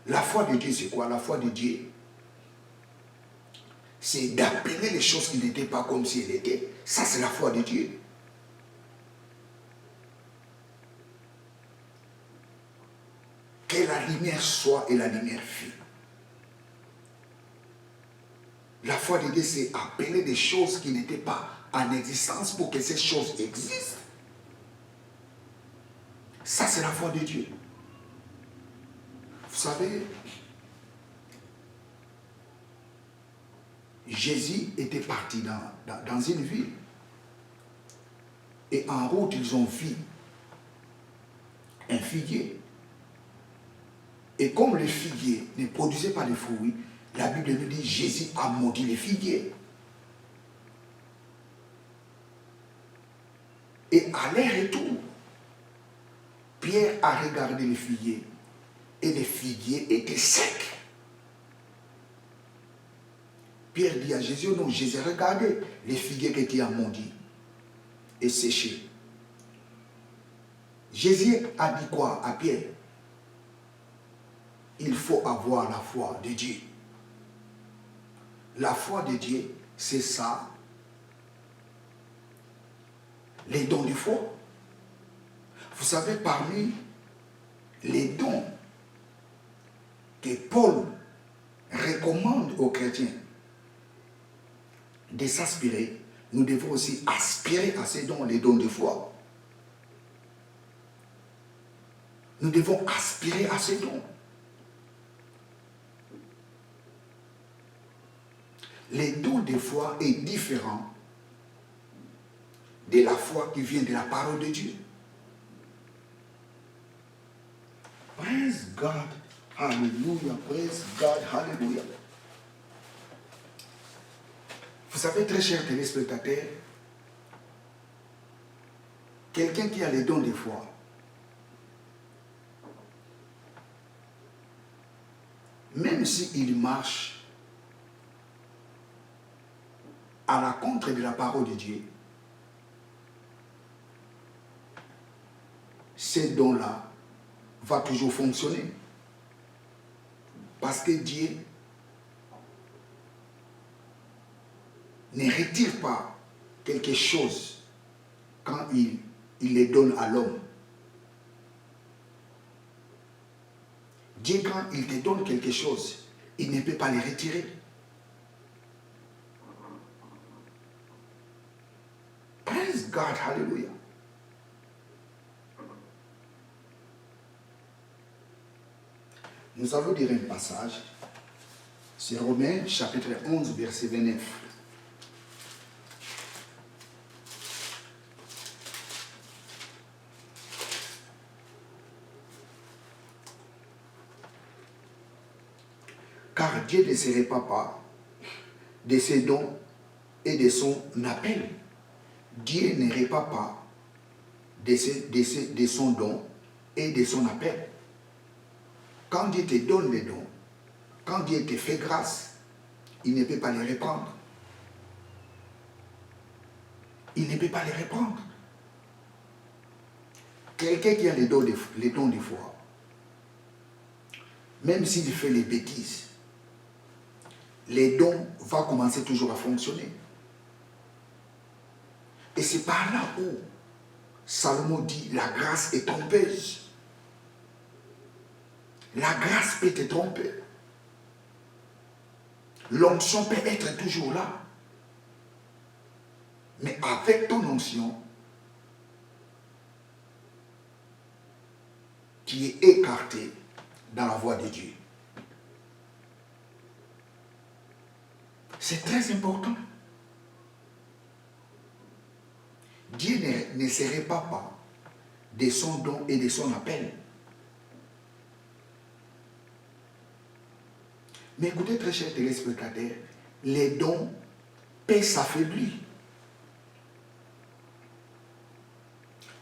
La foi de Dieu, c'est quoi? La foi de Dieu, c'est d'appeler les choses qui n'étaient pas comme si elles étaient. Ça, c'est la foi de Dieu. Que la lumière soit et la lumière fût. La foi de Dieu, c'est appeler des choses qui n'étaient pas en existence pour que ces choses existent. Ça, c'est la foi de Dieu. Vous savez, Jésus était parti dans une ville. Et en route, ils ont vu un figuier. Et comme le figuier ne produisait pas de fruits, la Bible nous dit Jésus a maudit les figuiers. Et à leur retour, Pierre a regardé le figuier et le figuier était sec. Pierre dit à Jésus, non, Jésus, regardez les figuiers que tu as maudits et séchés. Jésus a dit quoi à Pierre? Il faut avoir la foi de Dieu. La foi de Dieu, c'est ça. Les dons de foi. Vous savez, parmi les dons que Paul recommande aux chrétiens de s'aspirer, nous devons aussi aspirer à ces dons, les dons de foi. Nous devons aspirer à ces dons. Les dons de foi est différent de la foi qui vient de la parole de Dieu. Praise God, hallelujah, praise God, hallelujah. Vous savez, très chers téléspectateurs, quelqu'un qui a les dons de foi, même s'il marche à la contre de la parole de Dieu, ces dons-là vont toujours fonctionner. Parce que Dieu ne retire pas quelque chose quand il les donne à l'homme. Dieu, quand il te donne quelque chose, il ne peut pas les retirer. Praise God, hallelujah. Nous allons lire un passage, c'est Romains chapitre 11, verset 29. Car Dieu ne se répand pas de ses dons et de son appel. Dieu ne répand pas de son don et de son appel. Quand Dieu te donne les dons, quand Dieu te fait grâce, il ne peut pas les reprendre. Il ne peut pas les reprendre. Quelqu'un qui a les dons de foi, même s'il fait les bêtises, les dons vont commencer toujours à fonctionner. Et c'est par là où Salomon dit, la grâce est trompeuse. La grâce peut te tromper. L'onction peut être toujours là. Mais avec ton onction, tu es écarté dans la voie de Dieu. C'est très important. Dieu ne se répand pas de son don et de son appel. Mais écoutez, très chers téléspectateurs, les dons peuvent s'affaiblir.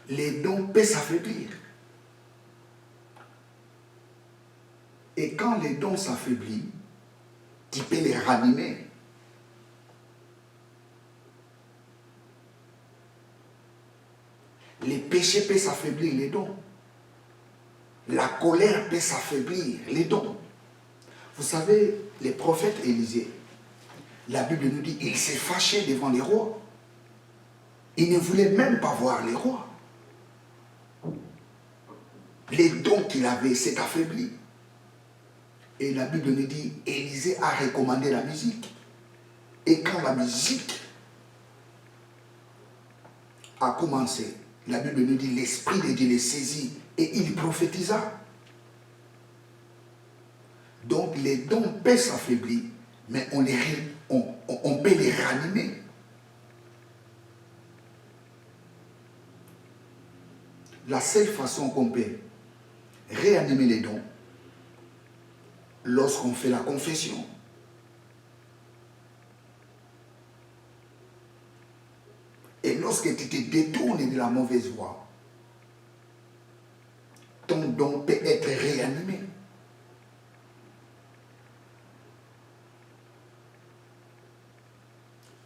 Les dons peuvent s'affaiblir. Et quand les dons s'affaiblissent, tu peux les ranimer. Les péchés peuvent s'affaiblir, les dons. La colère peut s'affaiblir, les dons. Vous savez, les prophètes Élisée, la Bible nous dit, il s'est fâché devant les rois. Il ne voulait même pas voir les rois. Les dons qu'il avait s'est affaibli. Et la Bible nous dit, Élisée a recommandé la musique. Et quand la musique a commencé, la Bible nous dit, l'Esprit de Dieu les saisit et il prophétisa. Donc les dons peuvent s'affaiblir, mais on peut les ranimer. La seule façon qu'on peut réanimer les dons, lorsqu'on fait la confession. Et lorsque tu te détournes de la mauvaise voie, ton don peut être réanimé.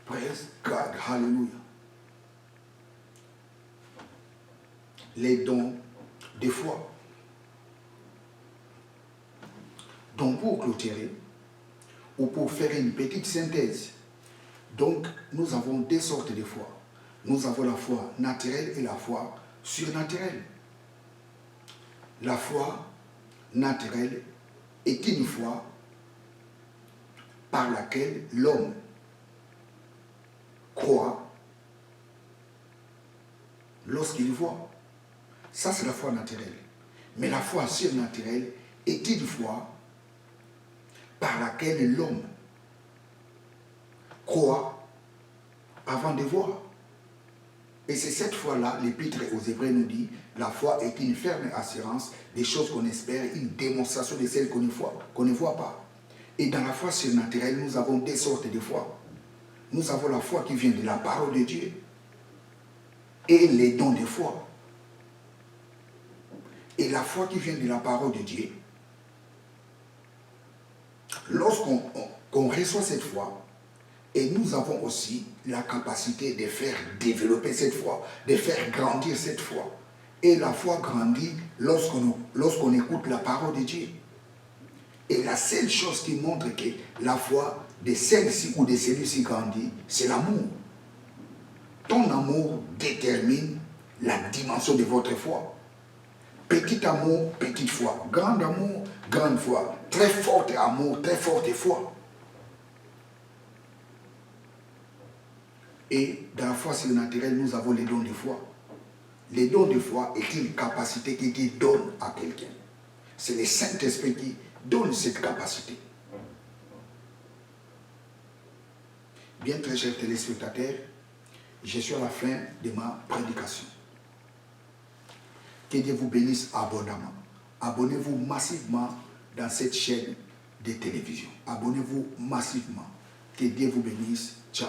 Praise God, hallelujah. Les dons de foi. Donc pour clôturer, ou pour faire une petite synthèse, donc nous avons deux sortes de foi. Nous avons la foi naturelle et la foi surnaturelle. La foi naturelle est une foi par laquelle l'homme croit lorsqu'il voit. Ça, c'est la foi naturelle. Mais la foi surnaturelle est une foi par laquelle l'homme croit avant de voir. Et c'est cette foi-là, l'Épître aux Hébreux nous dit, la foi est une ferme assurance des choses qu'on espère, une démonstration de celles qu'on ne voit pas. Et dans la foi surnaturelle, nous avons deux sortes de foi. Nous avons la foi qui vient de la parole de Dieu et les dons de foi. Et la foi qui vient de la parole de Dieu, lorsqu'on reçoit cette foi, et nous avons aussi la capacité de faire développer cette foi, de faire grandir cette foi. Et la foi grandit lorsqu'on écoute la parole de Dieu. Et la seule chose qui montre que la foi de celle-ci ou de celui-ci grandit, c'est l'amour. Ton amour détermine la dimension de votre foi. Petit amour, petite foi. Grand amour, grande foi. Très fort amour, très forte foi. Et dans la foi surnaturelle, nous avons les dons de foi. Les dons de foi est une capacité qui Dieu donne à quelqu'un. C'est le Saint-Esprit qui donne cette capacité. Bien, très chers téléspectateurs, je suis à la fin de ma prédication. Que Dieu vous bénisse abondamment. Abonnez-vous massivement dans cette chaîne de télévision. Abonnez-vous massivement. Que Dieu vous bénisse. Ciao.